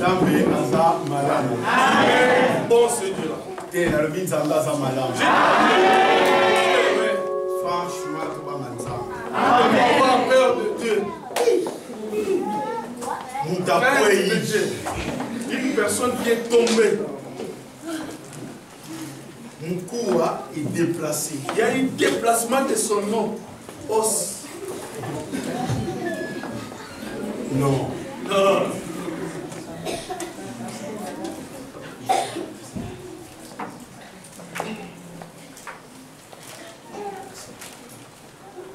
Nzambe aza malamu. Bon ce Dieu là. Te na lobi Nzambe aza malamu. Franchement, tu vas m'entendre. Avoir peur de Dieu. Une personne qui est tombée. Mon cou est déplacé. Il y a un déplacement de son nom. Os. Non. Non.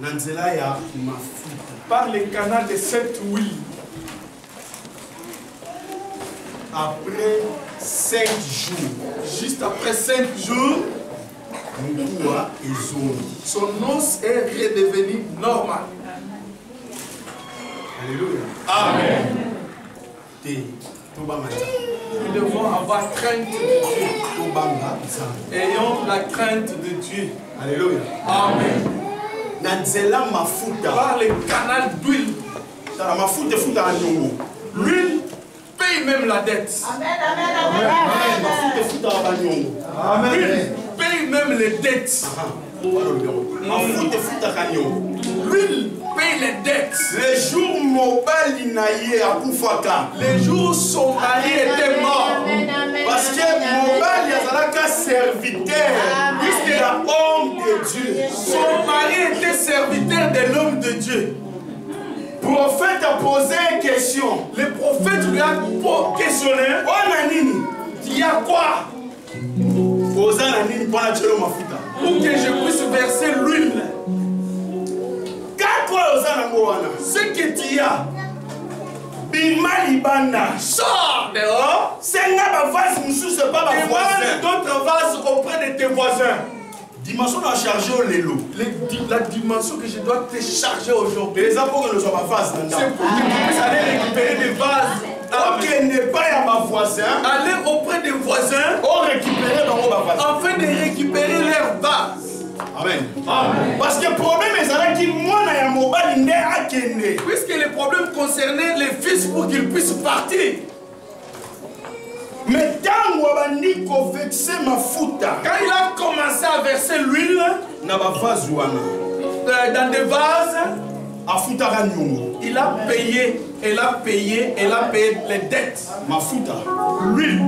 Nanzela ya mafuta. Par les canaux de cette huile. Après 5 jours. Juste après 5 jours. Mon cou est zone. Son os est redevenu normal. Alléluia. Amen. Nous devons avoir crainte de Dieu. Ayons la crainte de Dieu. Alléluia. Amen. Nanzela mafuta. Par les canaux d'huile. L'huile paye même la dette. Amen, amen, amen. Amen. L'huile paye même les dettes. L'huile paye les dettes. Les jours mobali naye akufaka. Les jours son mari était mort. Parce que mobali azalaka serviteur de l'homme de Dieu. Son mari était serviteur de l'homme de Dieu. Le prophète a posé une question. Le prophète lui a questionné. Il y a quoi? Pour que je puisse verser l'huile. Ce que tu as. Sors dehors. Demande d'autres vases auprès de tes voisins. Dimension à charger au lélo. La dimension que je dois te charger aujourd'hui. C'est pour que tu puisses aller récupérer des vases. Ok, n'est pas à ma voisin. Aller auprès des voisins. Afin de récupérer leurs vases. Amen. Amen. Parce que le problème est que moi, puisque le problème concernait les fils pour qu'ils puissent partir. Mais quand il a commencé à verser l'huile dans des vases, il a payé, les dettes. L'huile.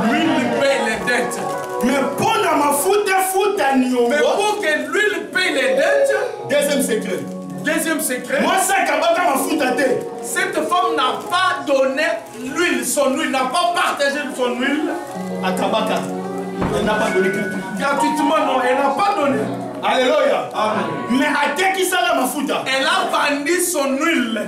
L'huile paye les dettes. Mais pour que l'huile paye les dettes, deuxième secret, cette femme n'a pas donné l'huile, son huile, n'a pas partagé son huile. Elle n'a pas donné gratuitement, non, elle n'a pas donné. Alléluia. Amen. Mais à qui ça la mafuta? Elle a vendu son huile.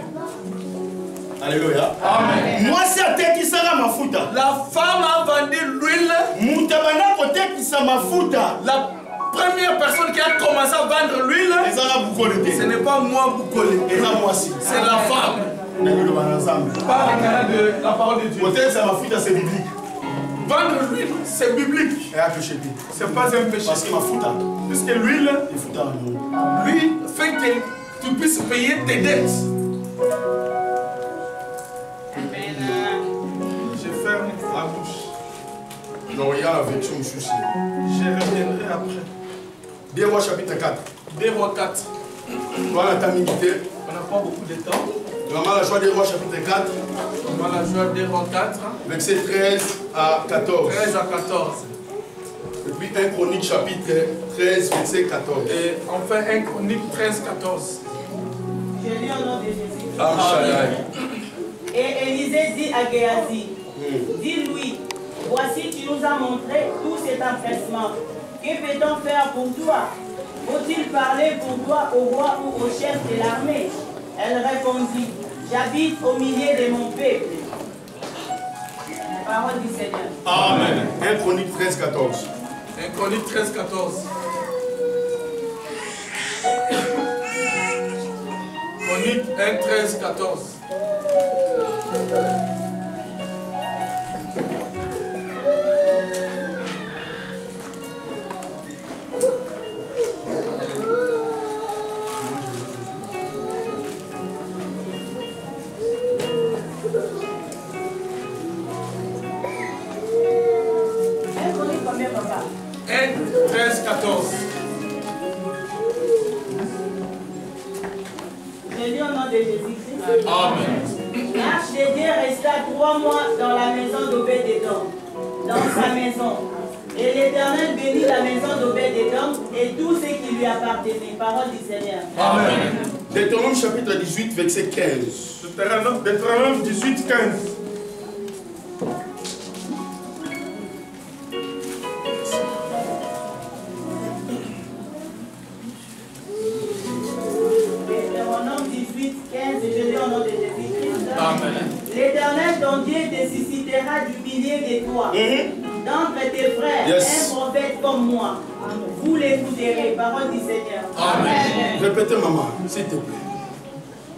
Alléluia. Amen. Moi, c'est à qui ça la mafuta. La femme a vendu l'huile. Moutabana côté qui ça mafuta. La première personne qui a commencé à vendre l'huile, ce n'est pas moi Boukolé. C'est la femme. Par le canal de la parole de Dieu. C'est biblique. Vendre l'huile, c'est biblique. C'est pas un péché. Parce que ma fouta. Puisque l'huile, lui fait que tu puisses payer tes dettes. Je ferme la bouche. Non, il y a la version aussi. Je reviendrai après. 2 Rois chapitre 4. 2 Rois 4. Voilà ta minute. On n'a pas beaucoup de temps. Vraiment la joie des rois chapitre 4. Vraiment la joie des rois 4. Verset 13 à 14. 13 à 14. Et puis 1 Chronique chapitre 13 verset 14. Et enfin 1 Chronique 13 14. Je lis au nom de Jésus. Amen. Et Élisée dit à Géasi, dis-lui, voici tu nous as montré tout cet empressement. Que peut-on faire pour toi? Faut-il parler pour toi au roi ou au chef de l'armée? Elle répondit, j'habite au milieu de mon peuple. Parole du Seigneur. Amen. 1 Chronique 13 14. 1 Chronique 13 14. Chronique 1 13 14. 14. Je lis au nom de Jésus-Christ. Amen. L'arche de Dieu resta 3 mois dans la maison d'Obed-Édom, dans sa maison. Et l'Éternel bénit la maison d'Obed-Édom et tout ce qui lui appartenait. Parole du Seigneur. Amen. Deutéronome chapitre 18, verset 15. Deutéronome 18, 15. Deutéronome 18, 15, je lis au nom de Jésus-Christ. Amen. L'Éternel, ton Dieu, te suscitera du milieu de toi, d'entre tes frères, un prophète comme moi. Vous l'écouterez, parole du Seigneur. Amen. Répétez, maman, s'il te plaît.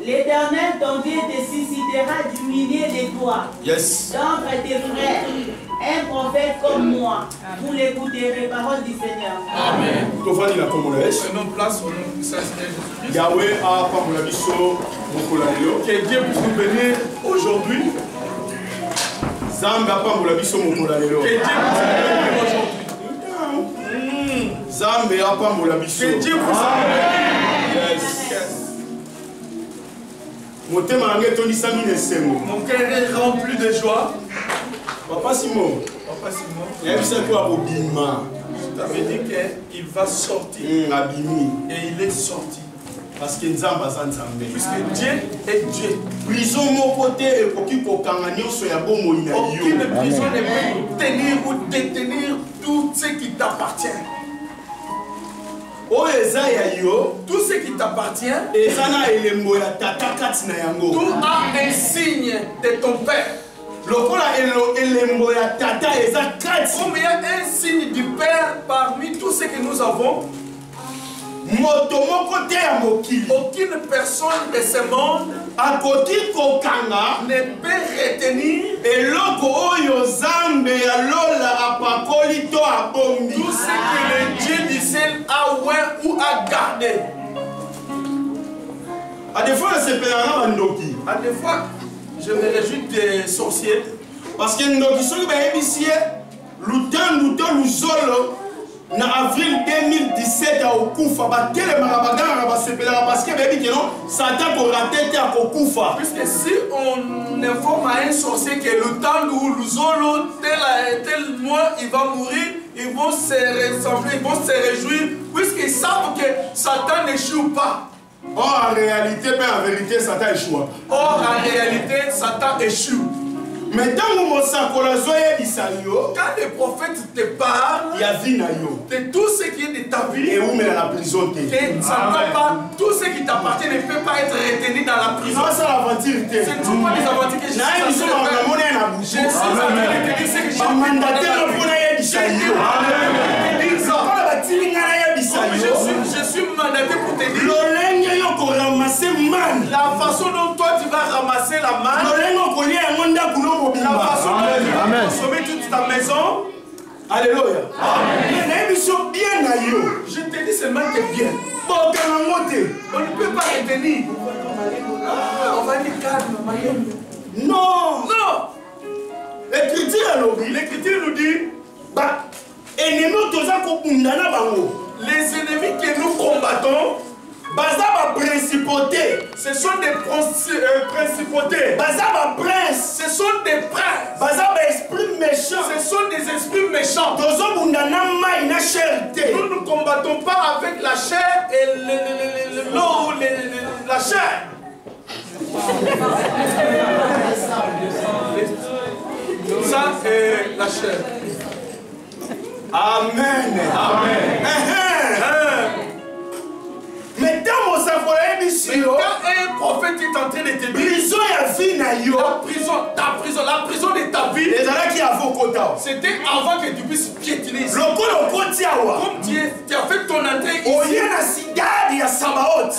L'Éternel, ton Dieu, te suscitera du milieu de toi, d'entre tes frères, un prophète comme moi. Vous l'écouterez, parole du Seigneur. Amen. Prenons place au nom du Seigneur Jésus-Christ. Yahweh a parlé la biso, que Dieu puisse nous bénir aujourd'hui. Zamba a parlé la biso, mon colalelo. Que Dieu puisse nous bénir aujourd'hui. Zamba a parlé la biso. Que Dieu puisse nous bénir. Mon cœur est rempli de joie. Papa Simon. Il y a Je t'avais dit qu'il va sortir. Et il est sorti. Parce que puisque Dieu est Dieu. Prison mon côté et aucune prison ne peut tenir ou détenir tout ce qui t'appartient. Tout ce qui t'appartient, tout a un signe de ton père. Comme il y a un signe du père parmi tous ceux que nous avons, aucune personne de ce monde ne peut retenir tout ce que le Dieu du ciel a oint ou a gardé. À des fois, je me réjouis des sorciers. Parce que nous sommes ici, en avril 2017 à Okufa, parce que Satan a raté à Okufa. Puisque si on informe à un sorcier que le temps où Luzolo, tel mois, il va mourir, ils vont se ressembler, ils vont se réjouir, puisqu'ils savent que Satan n'échoue pas. Or, en réalité, en vérité, Satan échoue. Or, en réalité, Satan échoue. Mais quand les prophètes te parlent de tout ce qui est de ta vie, et où la prison tout ce qui t'appartient ne peut pas être retenu dans la prison. Ce ne sont pas des aventures que je suis en train de dire ce que je suis mandaté pour te dire la façon dont toi tu vas ramasser la manne, la façon dont tu vas consommer toute ta maison. Alléluia. Je te dis seulement que bien. On ne peut pas retenir. On va dire calme. Non. L'écriture nous dit les ennemis que nous combattons, ce sont des principautés, ce sont des princes, ce sont des esprits méchants. Nous ne combattons pas avec la chair et l'eau, la chair. Ça, c'est la chair. Amen. Mais quand un prophète est en train de te dire la prison de ta vie, c'était avant que tu puisses piétiner. Comme tu as fait ton entrée ici, tu es dans la cigare de Sabaoth.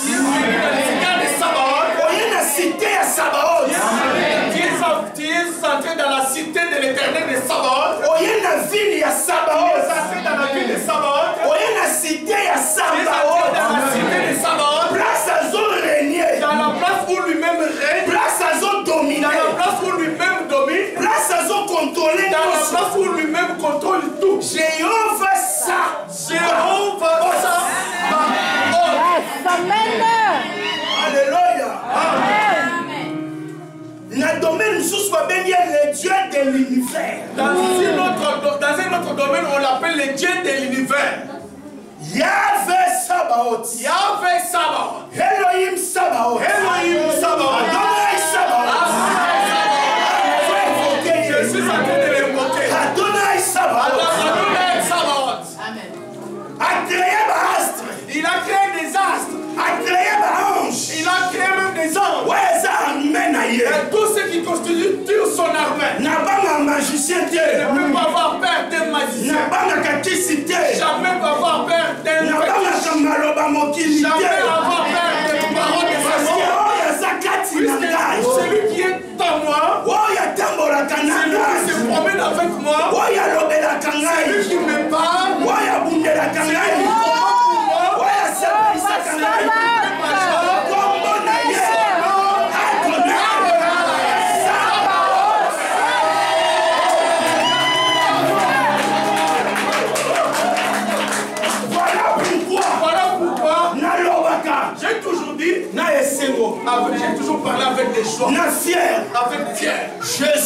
Tu es entré dans la cité de l'éternel de Sabaoth. Tu es entré dans la ville de Sabaoth. Tu es entré dans la cité de Sabaoth. Dans la place où lui-même règne. Dans la place où lui-même domine. Dans la place où lui-même contrôle tout. Jéhovah Na domaine sous soit béni le Dieu de l'univers. Dans un autre domaine, on l'appelle le Dieu de l'univers. Yahvé Sabaoth. Yahvé Sabaoth. Elohim Sabaoth. Elohim Sabaoth. Adonai Sabaoth. Je suis en train de l'invoquer. Adonai Sabaoth. Adonai Sabaoth. A créé l'astre. Il a créé des astres. A créé l'ange. Il a créé même des anges. Ouais, ça amène ailleurs. Et tout ce qui constitue son armée. N'a pas un magicien. Ne peut pas avoir peur d'un magicien. N'a pas un caticité. Jamais pas avoir peur d'un n'a pas un maloba mokili. Jamais avoir peur des paroles de parce sa que celui qui est en moi, celui qui se promène avec moi, celui qui me parle, celui qui commande pour moi, j'ai toujours dit, j'ai toujours parlé avec des joies, avec fier. Je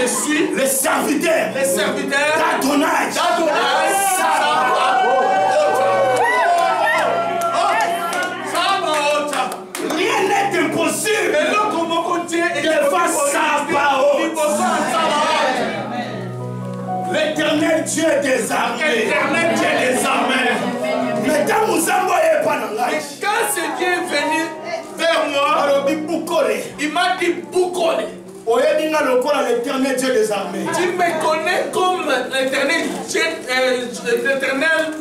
suis le serviteur d'Adonai. Rien n'est impossible devant Sabaoth. L'éternel Dieu des armées. Mais quand vous envoyez pas dans l'âge, quand ce Dieu est venu vers moi, il m'a dit Boukole. L'éternel Dieu des armées. Tu me connais comme l'éternel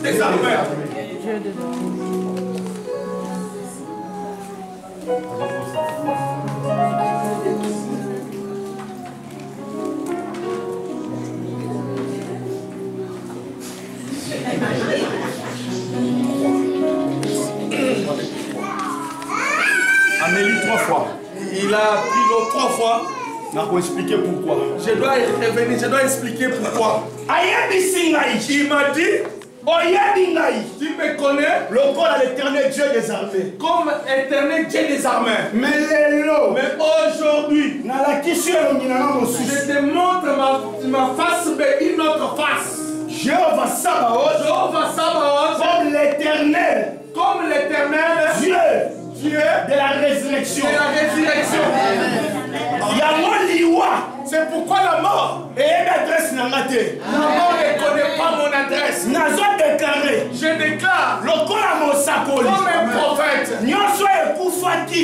des armées. Amélie 3 fois. Il a pris l'eau 3 fois. Je vais expliquer pourquoi. Je dois revenir, je dois expliquer pourquoi. Il m'a dit, tu me connais l'éternel Dieu des armées. Comme éternel Dieu des armées. Mais aujourd'hui, je te montre ma face, mais une autre face. Jéhovah Sabaoth, comme l'éternel Dieu de la résurrection. C'est pourquoi la mort. La mort ne connaît pas mon adresse. Je déclare comme un prophète. Tout ce qui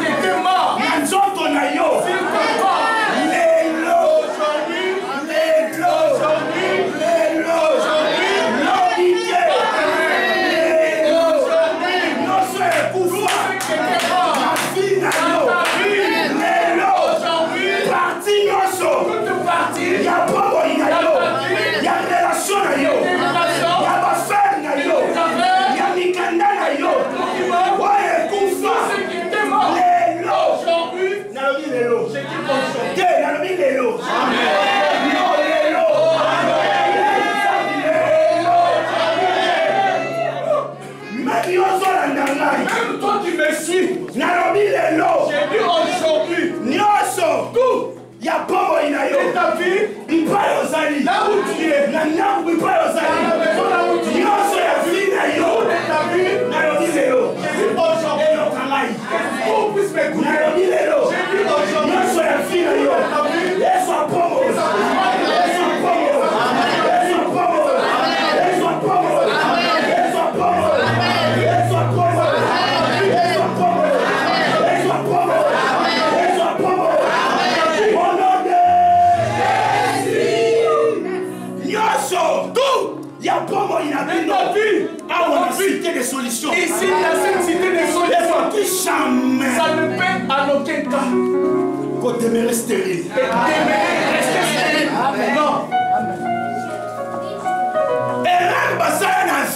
était mort, s'il te corps. Même toi qui me suis, j'ai dit aujourd'hui, tout, et ta vie, là où tu es, à la maison là où tu es, tout de ta vie, j'ai dit aujourd'hui, que tout puisse m'écouter. J'ai dit aujourd'hui, ta vie, des solutions. Ici, dans cette cité des solutions, jamais. Ça ne peut en aucun cas qu'on demeurer stérile. Rester stérile. Non.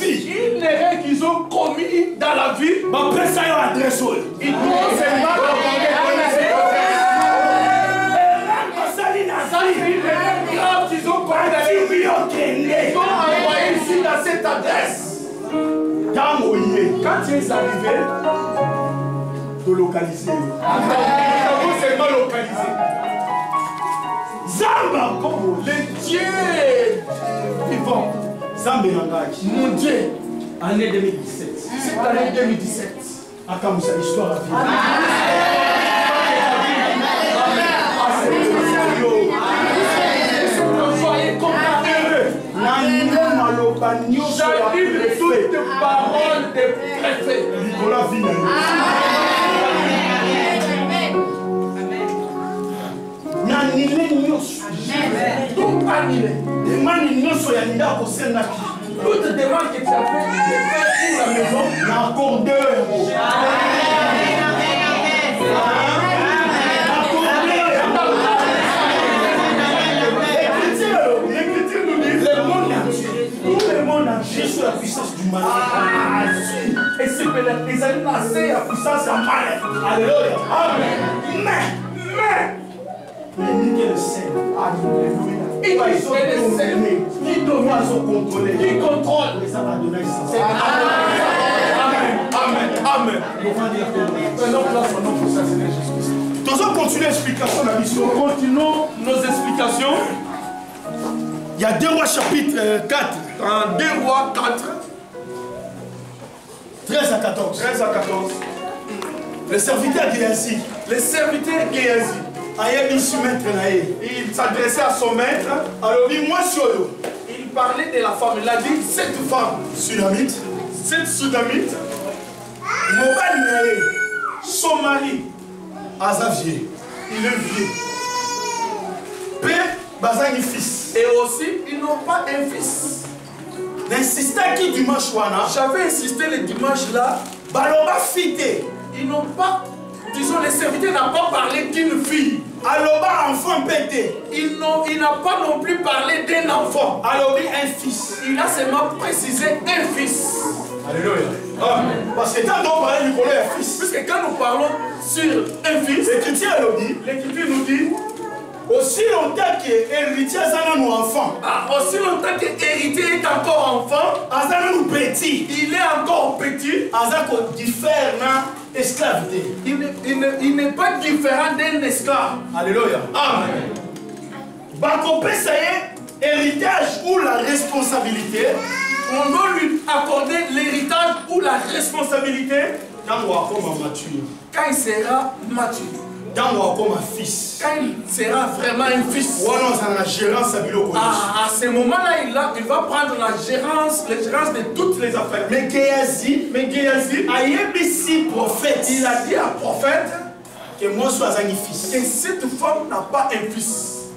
Une erreur qu'ils ont commis dans la vie, ils doivent seulement une erreur grave qu'ils ont commis dans la vie. Ils ont envoyé ici dans cette adresse. Quand tu es arrivé, te localiser. Nous seulement localisé. Mon Dieu, année 2017. cette année 2017. Akamusa l'histoire à vie. Soyez comparés. J'anime toutes les paroles des préfets. Nicolas Vina. Tout annulé. Toute demande que tu as fait pour la maison, il y a encore 2 euros. L'Écriture nous dit le monde entier. Tout le monde entier sur la puissance du mal. Et c'est peut-être les années passées, la puissance à mal. Alléluia. Amen. Mais, l'ennemi qui le sait. Alléluia. il va essayer de s'aimer. Qui doit se contrôler. Qui contrôle. Mais ça va donner un sens. Amen. Amen. Amen. Prenons place au nom pour ça, Seigneur Jésus-Christ. Nous allons continuer l'explication de la mission. Continuons nos explications. Il y a 2 Rois chapitre 4. Dans 2 Rois 4. 13 à 14. 13 à 14. Le serviteur Géasi. Le serviteur Géasi. Il s'adressait à son maître. Alors, moi, il parlait de la femme. Il a dit cette femme, Sunamite, cette Sunamite, son mari, Azavier, il est vieux. Père, Bazani fils. Et aussi, ils n'ont pas un fils. N'insista qui dimanche wana. J'avais insisté le dimanche là. Baloba fité. Ils n'ont pas, disons, les serviteurs n'ont pas parlé d'une fille. Aloba enfant pété. Il n'a pas non plus parlé d'un enfant. Alors un fils. Il a seulement précisé un fils. Alléluia. Amen. Parce que quand on parle du colère fils. Puisque quand nous parlons sur un fils, l'Écriture nous dit aussi longtemps que héritier a nos enfants. Aussi longtemps que héritier est encore enfant, nous petit. Il est encore petit. Azako diffère dans esclavité. Il n'est pas différent d'un esclave. Alléluia. Amen. Bakopé ça y est, héritage ou la responsabilité. On doit lui accorder l'héritage ou la responsabilité quand il sera mature. Quand fils. Quand il sera vraiment un fils. À ce moment-là, il va prendre la gérance de toutes les affaires. Mais Géasi, prophète. Il a dit à prophète que moi sois un fils. Que cette femme n'a pas un fils.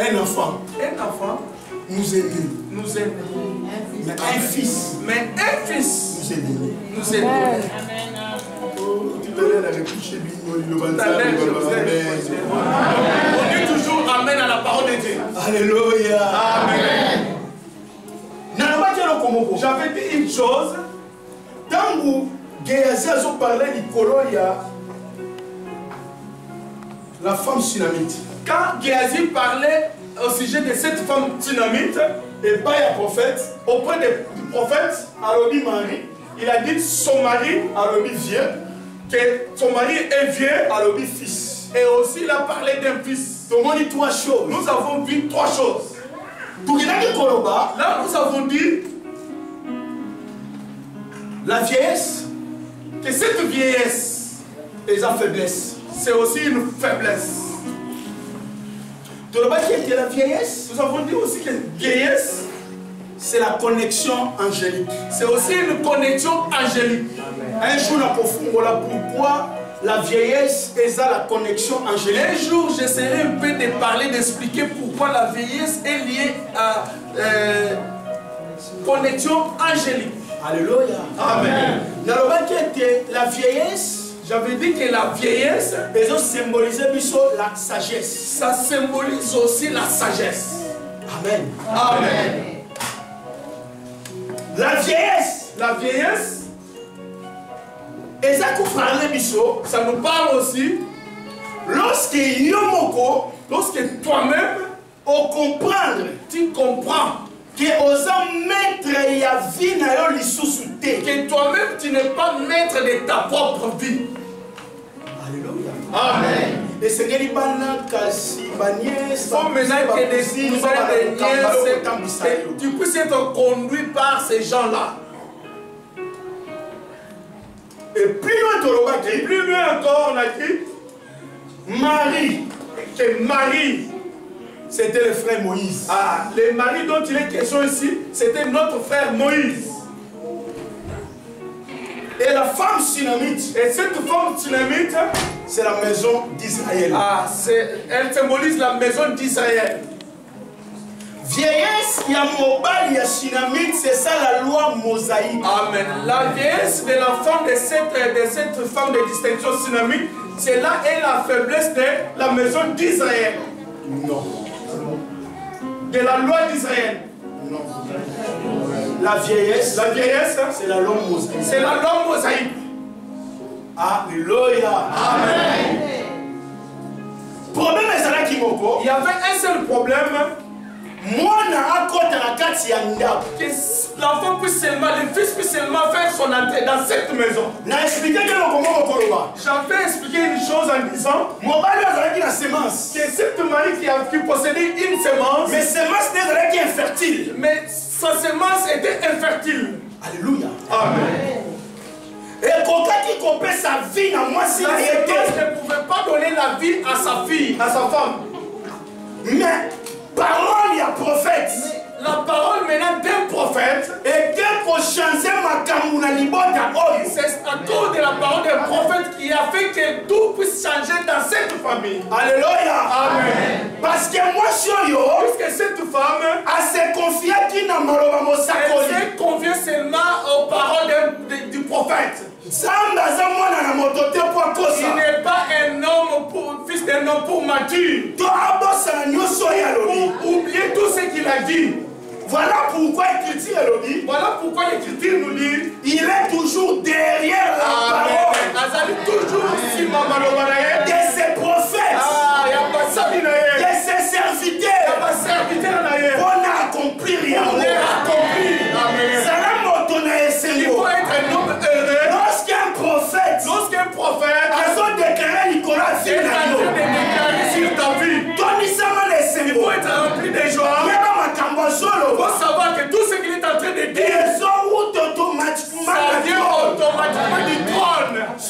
Un enfant. Un enfant. Nous aime. Mais un fils. Mais un fils. Nous aime. Amen. On dit toujours Amen à la parole de Dieu. Alléluia. Amen. J'avais dit une chose. Quand vous Géasi a parlé du Colonia, la femme Sunamite. Quand Géasi parlait au sujet de cette femme Sunamite, et pas un prophète, auprès du prophète, Alobi Marie, il a dit son mari, Alobi vieux, que son mari est vieux, Alobi fils. Et aussi il a parlé d'un fils. Donc on dit 3 choses. Nous avons vu 3 choses. Là nous avons dit la vieillesse, que cette vieillesse est une faiblesse. C'est aussi une faiblesse. La vieillesse, nous avons dit aussi que vieillesse, c'est la connexion angélique. C'est aussi une connexion angélique. Un jour, voilà pourquoi la vieillesse est la connexion angélique. Un jour, j'essaierai un peu de parler, d'expliquer pourquoi la vieillesse est liée à connexion angélique. Alléluia. Amen. La vieillesse, j'avais dit que la vieillesse, symbolise la sagesse. Ça symbolise aussi la sagesse. Amen. Amen. La vieillesse, ça nous parle aussi lorsque toi-même, tu comprends que toi-même tu n'es pas maître de ta propre vie. Alléluia. Amen. Et c'est qu'il maintenant que des nièces, tu puisses être conduit par ces gens-là. Et plus loin encore, on a dit Marie. Que Marie, c'était le frère Moïse. Ah, le mari dont il est question ici, c'était notre frère Moïse. Et la femme Sunamite, et cette femme Sunamite, c'est la maison d'Israël. Ah, elle symbolise la maison d'Israël. Vieillesse, il y a Mobile, il y a Sunamite, c'est ça la loi mosaïque. Amen. La vieillesse de la femme de cette femme de distinction Sunamite, c'est là est la faiblesse de la maison d'Israël. Non. De la loi d'Israël. Non. La vieillesse, c'est la loi mosaïque. C'est la loi mosaïque. Alléluia. Amen. Problème est là qui m'occupe. Il y avait un seul problème. Moi, que l'enfant puisse seulement, le fils puisse seulement faire son entrée dans cette maison. J'avais expliqué une chose en disant que cette Marie qui possédait une semence, mais semence était infertile. Mais sa semence était infertile. Alléluia. Amen. Et quand sa vie dans moi, si la semence ne pouvait pas donner la vie à sa fille, à sa femme. Mais parole, il y a prophète. La parole maintenant d'un prophète. Et qu'elle peut changer ma camouna libota. C'est à cause de la parole d'un prophète qui a fait que tout puisse changer dans cette famille. Alléluia. Amen. Parce que moi, je suis puisque cette femme a se confié qui n'a pas elle s'est confiée seulement aux paroles du prophète. Il n'est pas un homme fils d'un homme pour mature. Pour oublier tout ce qu'il a dit. Voilà pourquoi l'Écriture nous dit il est toujours derrière la parole. Toujours de ses prophètes, de ses serviteurs, on a accompli rien. Il faut être un homme heureux. Lorsqu'un prophète a déclaré Nicolas sur ta vie, il faut être rempli de joie. Il faut savoir que tout ce qu'il est en train de dire, ça vient automatiquement du trône. Si il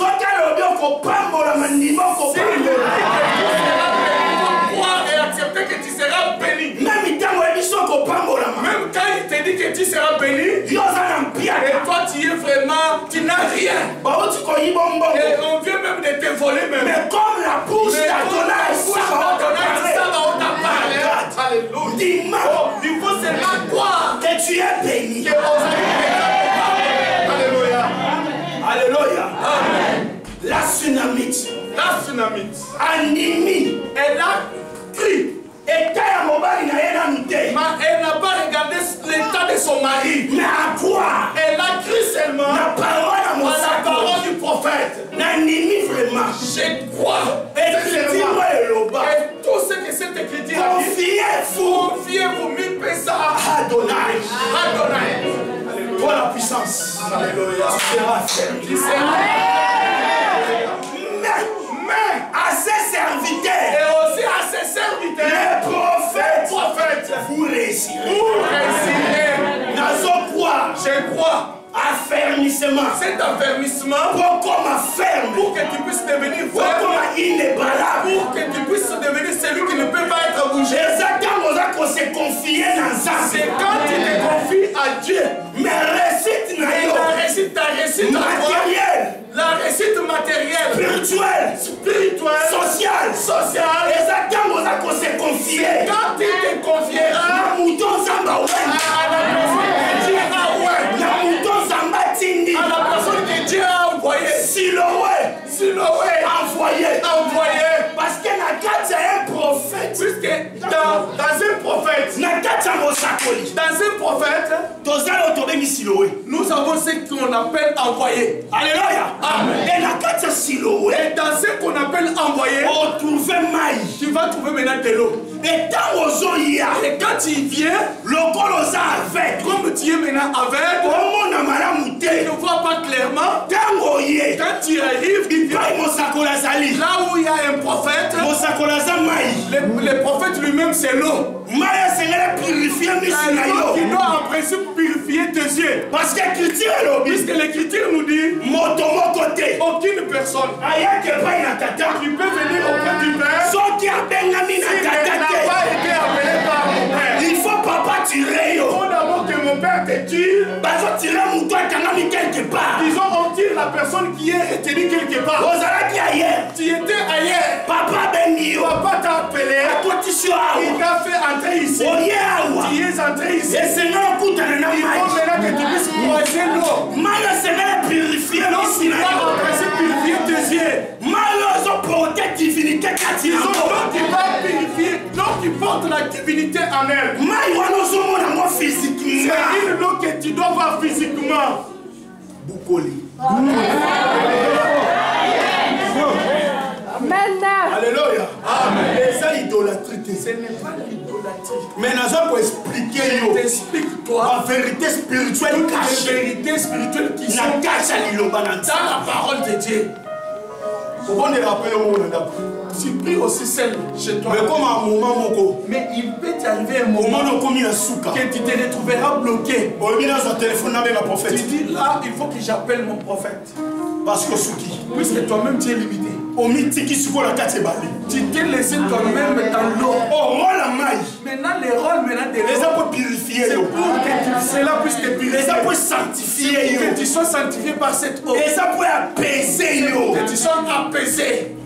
croire et accepter que tu seras béni. Même quand il te dit que tu seras béni, et toi tu es vraiment, tu n'as rien. Et on vient même de te voler même. Mais comme la bouche d'Adonai, ça va on t'a parlé. Alléluia. Il faut seulement croire que tu es béni. Alléluia. Alléluia. Amen. La Sunamite. Animi. Elle a crié. Elle n'a pas regardé l'état de son mari. Mais à quoi? Elle a cru seulement à la parole du prophète. Vraiment. Je crois. Et tout ce que cette écriture a dit, confiez-vous, mille personnes à Adonai. Pour la puissance. Alléluia. Tu seras mais à ses serviteurs et aussi à ses serviteurs, les prophètes, vous réussirez. Je crois. Affermissement. Cet affermissement pour que tu puisses devenir fort, pour que tu puisses devenir celui qui ne peut pas être bougé. C'est quand tu te confies à Dieu. Mais la réussite matérielle. La réussite matérielle, spirituelle, sociale. Et quand tu te confieras à la personne que Dieu a envoyé. Siloé. Envoyé. Parce que Nakati est un prophète. Puisque dans un prophète, nous nous avons ce qu'on appelle envoyé. Alléluia. Amen. Et la carte Siloé. Et dans ce qu'on appelle envoyé, on trouve maï. Tu vas trouver maintenant de l'eau. Et tant aux oya. Et quand tu viens, le colosa avec. Comme tu es maintenant avec, tu ne vois pas clairement. Quand tu arrives, là où il y a un prophète, le prophète lui-même c'est l'eau. Qui doit en principe purifier tes yeux. Parce que puisque l'écriture nous dit aucune personne qui peut venir auprès du Père s'il n'a pas été appelé par mon Père. Il faut papa tirer. Il faut d'abord que mon Père te tire. Disons on tire la personne qui est retenue quelque part. Tu étais ailleurs. Papa t'a appelé. Il t'a fait entrer ici. Tu es entré ici. Il faut maintenant que tu puisses croiser l'eau. L'eau qui va en principe purifier tes yeux. L'eau qui va purifier, l'eau qui porte la divinité en elle. C'est une eau que tu dois voir physiquement. Boukoli. Alléluia. Amen. Et ça, idolâtrie. Ce n'est pas l'idolâtrie. Mais nous allons expliquer. Je t'explique toi. La vérité spirituelle cachée. La vérité spirituelle qui sont dans la parole de Dieu. Pourquoi on rappelle au monde? Tu pries aussi seul chez toi. Mais comme à un moment, mais il peut t'arriver un moment que tu te retrouveras bloqué. Tu dis là, il faut que j'appelle mon prophète. Parce que Souki, puisque toi-même tu es limité. Tu t'es laissé toi-même dans l'eau. Maintenant, les rôles de l'eau, c'est pour que cela puisse te purifier. Que tu sois sanctifié par cette eau. Que tu sois apaisé.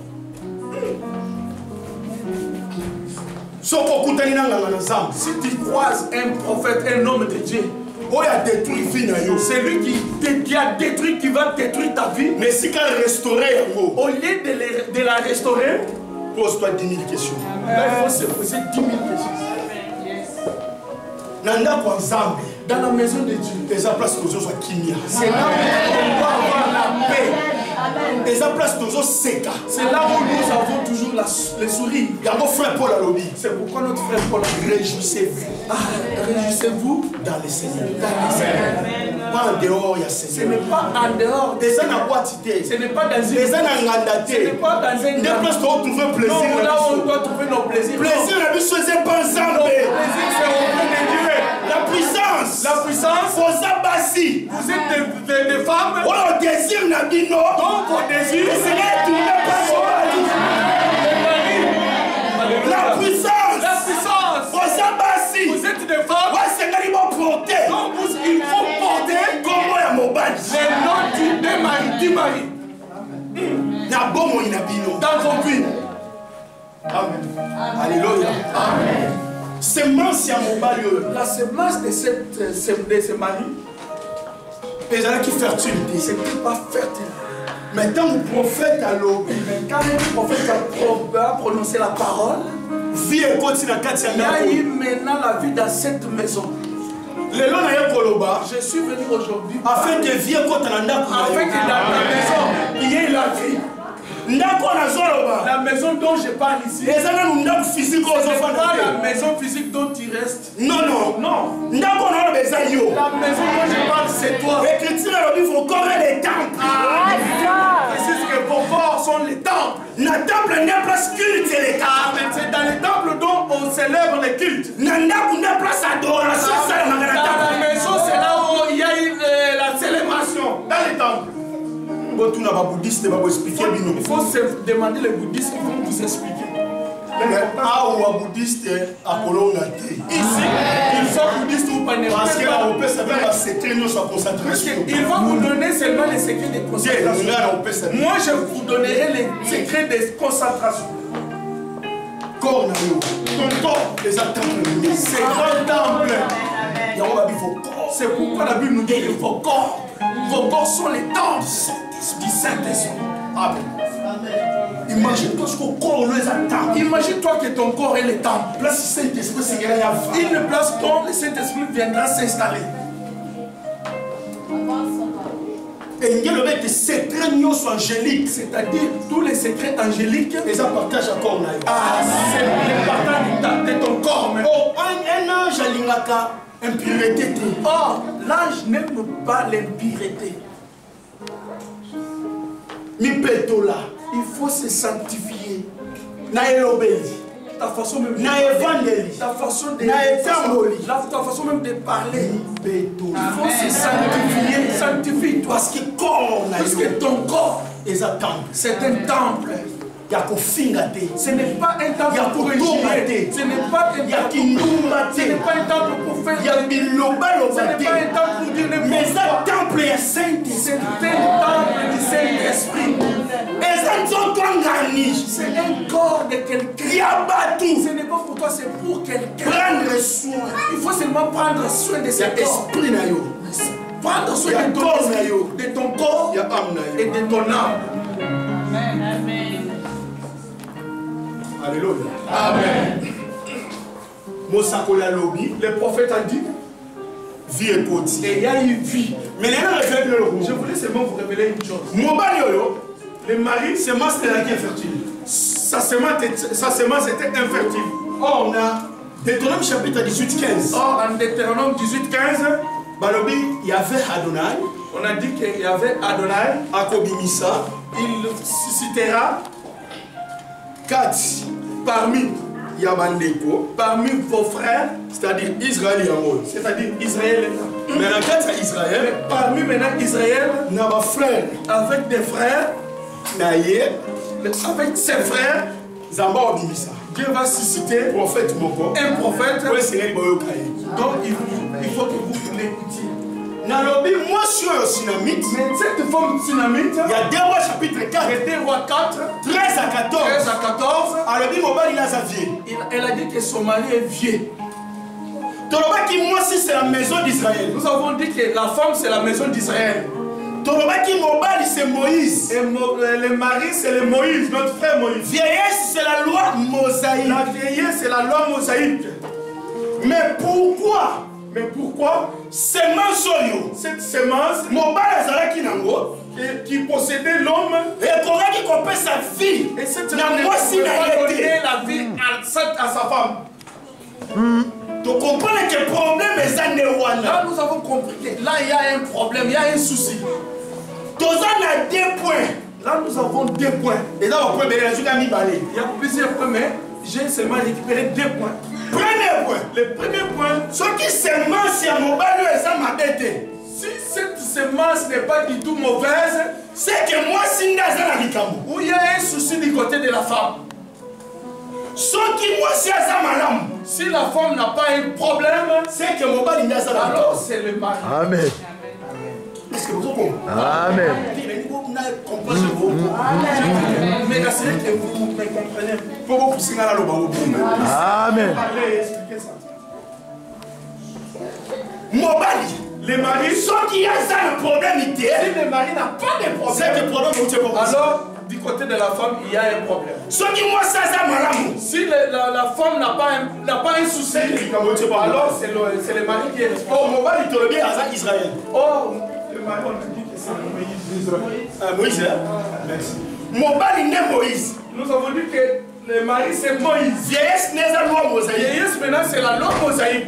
Si tu croises un prophète, un homme de Dieu, c'est lui qui a détruit, qui va détruire ta vie. Mais si elle restaurer, au lieu de la restaurer, pose-toi 10 000 questions. Il faut se poser 10 000 questions. Dans la maison de Dieu, c'est là où on doit avoir la paix. C'est là où nous avons toujours le sourire. C'est pourquoi notre frère Paul a dit réjouissez-vous. Réjouissez-vous dans le Seigneur. Pas en dehors, il y a Seigneur. Ce n'est pas en dehors. Ce n'est pas dans une. Ce n'est pas dans un. Là où on doit trouver nos plaisirs. Plaisir, la vie, c'est pas ensemble. Plaisir, c'est auprès de Dieu. La puissance. La puissance. Vous êtes des femmes. Oh, désir n'a dit non. Donc, vos désirs. La puissance. La puissance. Vous êtes des femmes. Donc, il faut porter le nom du mari. Dans vos vies. Amen. Alléluia. Amen. Semence à mon balieu. La semence de ce mari, qui fertilité. C'était pas fertile. Maintenant, le prophète a l'obé. Quand le prophète a prononcé la parole, il y a eu maintenant la vie dans cette maison. Je suis venu aujourd'hui afin que dans la maison, il y ait la vie. La maison dont je parle ici, ce n'est pas la maison physique dont tu restes. Non. La maison dont je parle, c'est toi. Précise que vos corps sont les temples. C'est dans les temples dont on célèbre les cultes. Dans la maison, c'est là où il y a eu la célébration. Dans les temples. Il faut se demander les bouddhistes qui vont vous expliquer. Ici, ils sont bouddhistes ou pas. Parce qu'il va vous donner seulement les secrets de concentration. Moi, je vous donnerai les secrets de concentration. Ton corps, les attentes, c'est un temple. C'est pourquoi la Bible nous dit que vos corps sont les temples du Saint-Esprit. Amen. Imagine-toi que ton corps est le temple. Une place dont le Saint-Esprit viendra s'installer. C'est-à-dire tous les secrets angéliques. Et ça partage encore. C'est le partage de ton corps. Un ange a l'impureté. Or, l'ange n'aime pas l'impureté. Il faut se sanctifier. Ta façon même de parler, ta façon même de parler. Il faut se sanctifier, sanctifie-toi. Parce que ton corps c'est un temple. Ce n'est pas un temple pour rejeter. Ce n'est pas un temple pour faire. Ce n'est pas un temple pour dire n'importe quoi. C'est un temple du Saint-Esprit. C'est un corps de quelqu'un. Ce n'est pas pour toi, c'est pour quelqu'un. Prendre soin. Il faut seulement prendre soin de cet esprit. Prendre soin de ton corps et de ton âme. Amen. Alléluia. Amen. Le prophète a dit vie et il y a une vie. Mais je voulais seulement vous révéler une chose. Le mari, semence était infertile. Sa semence était infertile. Or, on a Deutéronome chapitre 18-15. Or, en Deutéronome 18-15, il y avait Adonai. On a dit qu'il y avait Adonai. Akobimisa. Il suscitera 4 parmi Yamandeko, parmi vos frères, c'est-à-dire Israël et Amon. C'est-à-dire Israël. Maintenant, quand c'est Israël, parmi maintenant Israël, n'a pas frère. Avec des frères, avec ses frères, Dieu va susciter un prophète. Donc il faut que vous l'écoutiez. Moi je suis un synamite. Mais cette femme synamite, il y a 2 rois chapitre 4. 2 rois 4, 13 à 14. Elle a dit que son mari est vieux. Moi si c'est la maison d'Israël. Nous avons dit que la femme c'est la maison d'Israël. C'est Moïse. Et le mari c'est le Moïse, notre frère Moïse. Vieillesse c'est la loi mosaïque. La vieillesse c'est la loi mosaïque. Mais pourquoi? Cette semence, qui possédait l'homme, et sa vie. Et cette semence va donner la vie à sa femme. Tu comprends que le problème est là. Nous avons compris que là il y a un problème, il y a un souci. Tous on a 2 points. Là nous avons 2 points. Et là il y a plusieurs points, mais j'ai seulement récupéré 2 points. Premier point. Le premier point, ce qui semence à mon bal, si cette semence n'est pas du tout mauvaise, c'est que moi, si il y a un souci du côté de la femme. Ce qui moi, si la femme n'a pas un problème, c'est que mon bal, alors c'est le mari. Amen. Est-ce que vous comprenez? Amen. Mais c'est que vous me comprenez. Pour vous pousser dans le Amen. Allez, expliquez ça. Mon mari, le mari, ceux qui ont ça le problème, si le mari n'a pas de problème, c'est le problème. Alors, du côté de la femme, il y a un problème. Ceux qui ont ça, si la femme n'a pas un souci, alors c'est le mari qui est responsable. Oh, mon mari, il te le dit à Israël. Oh, le mari, on a dit que c'est Moïse. Moïse, hein? Merci. Mon mari n'est Moïse. Nous avons dit que le mari c'est Moïse. Vieillesse n'est la loi mosaïque. Vieillesse maintenant c'est la loi mosaïque.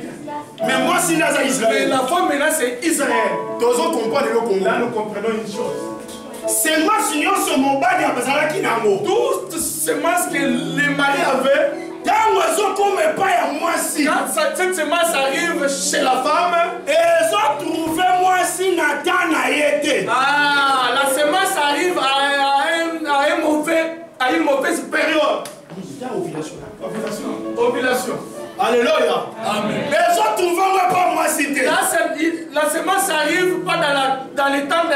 Mais moi c'est Israël. Mais la femme maintenant c'est Israël. Tous on comprend le Congo. Là nous comprenons une chose. C'est moi sinon sur mon bani à Bazara Kinamo. Toutes ces masques que le mari avait. Quand cette semence arrive chez la femme, ils ont trouvé moi si Nathan a été. Ah, la semence arrive à une mauvaise période. Ovulation. Alléluia. Amen. Les autres trouveront pas moi cité. La semence arrive pas dans le temps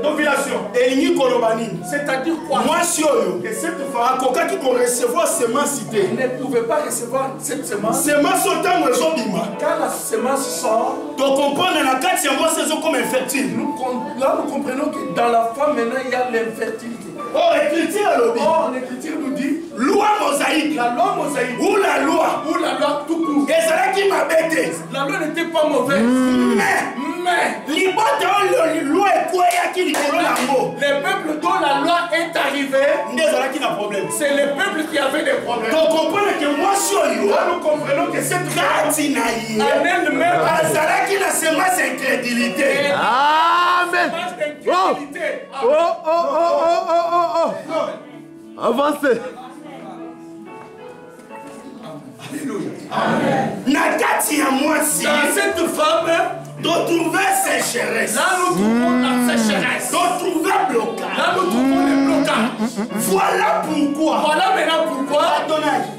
d'ovulation. C'est-à-dire quoi? Moi, si que cette femme qui peut recevoir semence cité ne pouvait pas recevoir cette semence. Semence autant que quand la semence sort, tu comprends dans la 4e mois, c'est comme infertile. Là, nous comprenons que dans la femme, maintenant, il y a l'infertilité. Oh, l'écriture nous dit loi mosaïque. La loi mosaïque. Ou la loi tout court. Et c'est là qui m'a bêté. La loi n'était pas mauvaise. Mais Mais le peuple dont la loi est arrivée, c'est le peuple qui avait des problèmes. Donc comprenez que moi là, nous comprenons que cette femme en elle-même qui n'a seulement incrédulité. Amen. Avancez. Dans cette femme, de trouver sécheresse. là nous trouvons la sécheresse. De trouver blocage. Là nous trouvons le blocage. Voilà pourquoi. Voilà maintenant pourquoi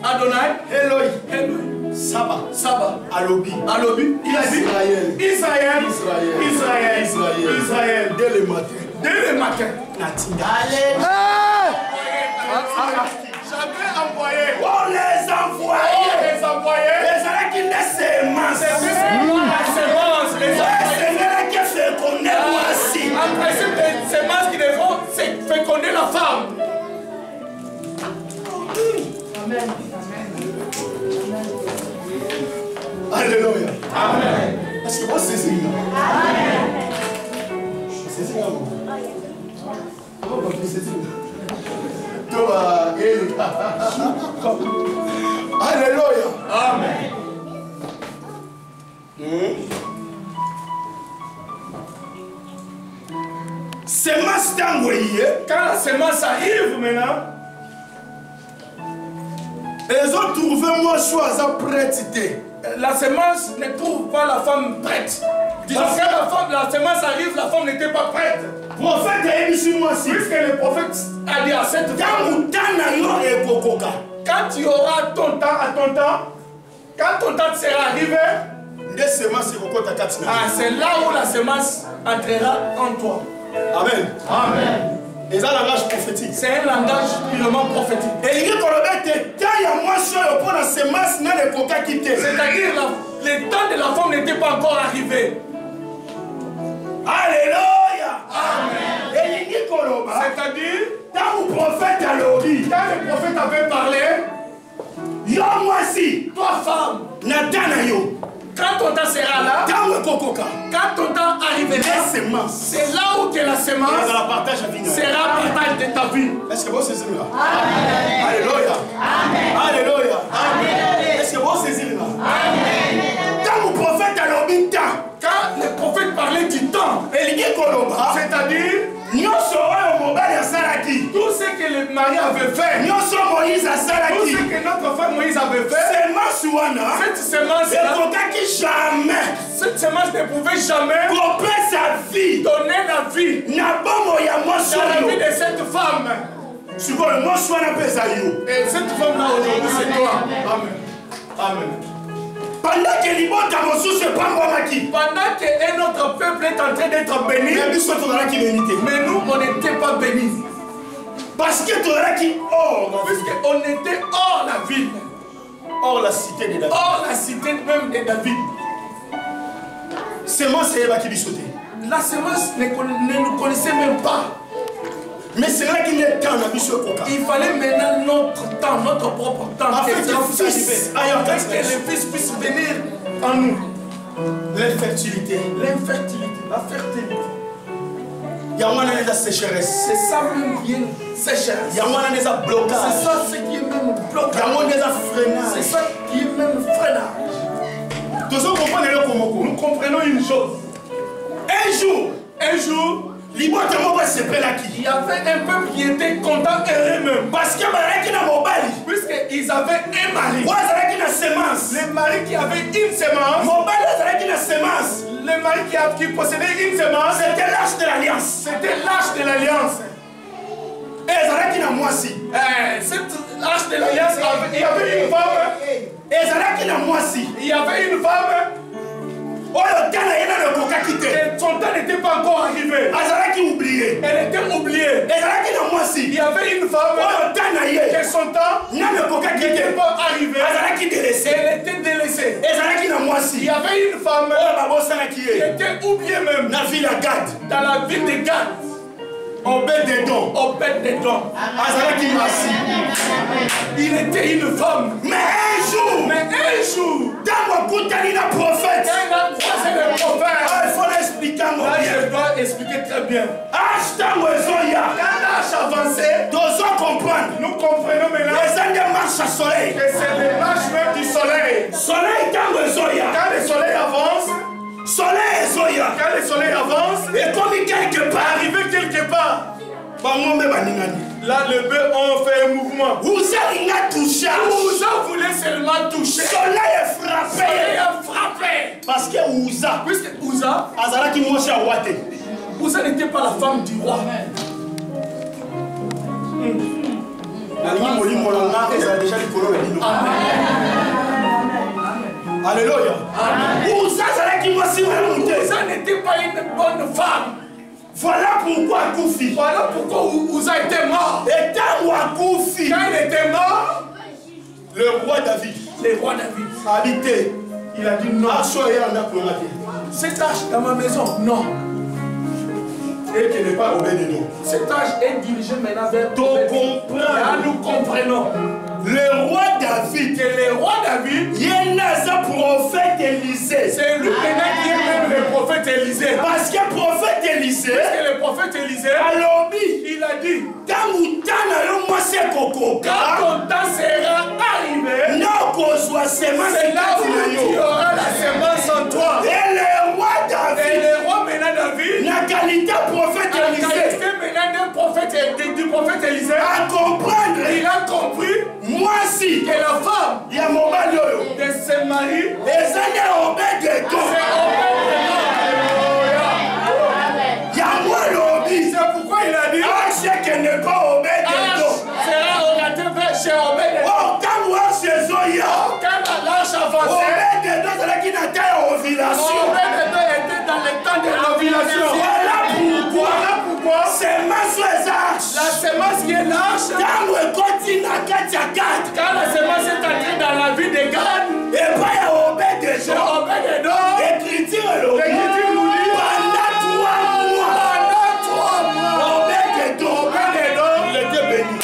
Adonai, Eloi, Eloi, Saba, Alobi, il a dit Israël, dès le matin. Dès le matin. Alléluia. J'avais envoyé. On les envoyait. Les envoyés. Les gens qui ne s'émancent. C'est la sémence. Les gens qui fécondent moi aussi. En principe, les sémences qui devront féconder la femme. Amen. Alléluia. Amen. Est-ce que vous saisissez là? Amen. Saisissez là. Comment vous saisissez là? Alléluia. Amen. Semence d'envoyer. Quand la sémence arrive maintenant, ils ont trouvé moi choisi prêtité. la sémence ne trouve pas la femme prête. Disons que la sémence arrive, la femme n'était pas prête. Prophète est ici moi aussi. Puisque le prophète a dit à cette femme, quand tu auras ton temps, à ton temps, quand ton temps sera arrivé, c'est là où la semence entrera en toi. Amen. Amen. C'est un langage prophétique. C'est un langage purement prophétique. C'est-à-dire le temps de la femme n'était pas encore arrivé. Alléluia. Amen. C'est-à-dire, quand le prophète avait parlé, toi femme, quand ton temps sera là, quand ton temps arrivera, c'est là où que la semence sera partage de ta vie. Est-ce que vous saisissez là? Alléluia. Alléluia. Est-ce que vous saisissez là? Quand le prophète a l'obéi temps, quand le prophète parlait du temps, c'est-à-dire tout ce que le mari avait fait, tout ce que notre frère Moïse avait fait, cette semence ne pouvait jamais donner la vie dans la vie de cette femme. Et cette femme-là aujourd'hui, c'est toi. Amen. Amen. Pendant que un autre peuple est en train d'être béni, mais nous, on n'était pas bénis. Parce que puisqu'on était hors la ville, hors la cité de David. Hors la cité même de David. La semence ne nous connaissait même pas. Mais c'est là qu'il est temps. Il fallait maintenant notre temps, notre propre temps. Afin que le Fils puisse venir en nous. L'infertilité. La fertilité. Il y a une sécheresse. C'est ça même qui est sécheresse. Il y a un blocage. C'est ça ce qui est même blocage. Il y a un freinage. C'est ça qui est même freinage. Nous comprenons une chose. Un jour, il y avait un peuple qui était content et heureux même. Parce que puisqu'ils avaient un mari. Le mari qui avait une semence. Le mari qui possédait une semence. C'était l'âge de l'alliance. C'était l'âge de l'alliance. Cet âge de l'alliance, il y avait une femme. Il y avait une femme. Et son temps n'était pas encore arrivé. Elle était oubliée. Il y avait une femme que son temps n'était pas arrivé. Elle était délaissée. Il y avait une femme qui était oubliée même dans la ville de Gad. Obed-Edom. Il était une femme. Mais un jour, quand il a croisé le prophète, il faut bien. Quand l'âge avancé, nous comprenons maintenant que c'est les marches même du soleil. Quand le soleil avance, quand le soleil avance, arrivé quelque part, là le bœuf ont fait un mouvement. Ouza voulait seulement toucher. Soleil est frappé. Parce que Ouza, puisque Ouza n'était pas la femme du roi. Alléluia. Ouza n'était pas une bonne femme. Voilà pourquoi Ouza était mort. Quand il était mort, le roi David habité. Il a dit non. Cet âge dans ma maison, non. Et qui n'est pas Obed-Edom. Cet âge est dirigé maintenant vers Là, nous comprenons. Le roi David, il y a un prophète Élisée. C'est lui maintenant qui est même le prophète Élisée. Parce que le prophète Élisée, il a dit, quand ton temps sera arrivé, c'est là où il y aura la semence en toi. Et le roi David, la qualité prophète Élisée, du prophète Élisée, il a compris moi si que la femme il y a mon mari de ses maris, c'est Obed-Edom. C'est pourquoi il a dit que n'est pas Obed-Edom sera orienté vers chez Obed-Edom. Quand l'âge avancé, Obed-Edom était dans le temps de l'ovulation. Voilà pourquoi la semence qui est lâche, quand la semence est entrée dans la vie de Gad, c'est Obed-Edom. L'écriture nous dit pendant 3 mois, Obed-Edom, il était béni.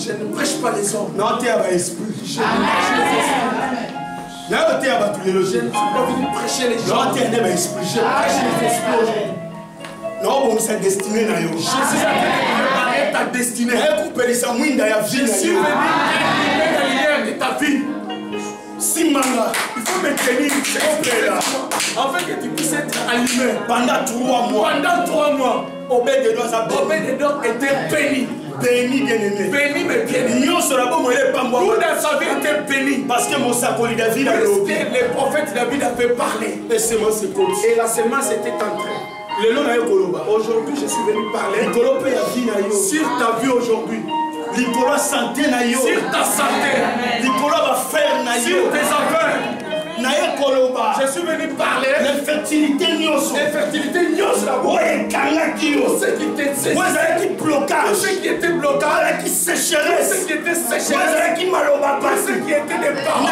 Je ne prêche pas les hommes. Non, tu es un esprit. Je ne prêche les esprits. Je ne suis pas venu prêcher les gens. Non, tu es un esprit. Je prêche les esprits aujourd'hui. Non, bon, c'est destiné. Je suis en train de préparer ta destinée. Je suis venu éliminer la lumière de ta vie. Simanga, il faut me tenir, s'il vous plaît, là. Afin que tu puisses être allumé. Pendant 3 mois. Pendant 3 mois. Obed-Edom était béni. Béni, bien-aimé. Béni, mais bien-aimé. Tout dans sa vie était béni. Parce que mon sacoli David a le prophète David avait parlé. Et la semence était entrée. Aujourd'hui, je suis venu parler sur ta vie aujourd'hui. Sur ta santé. Sur tes affaires. Je suis venu parler l'infertilité l'infertilité tout ce qui était blocage, tout ce qui était blocage, qui sécheresse, tout ce qui était sécheresse, tout ce qui était des paroles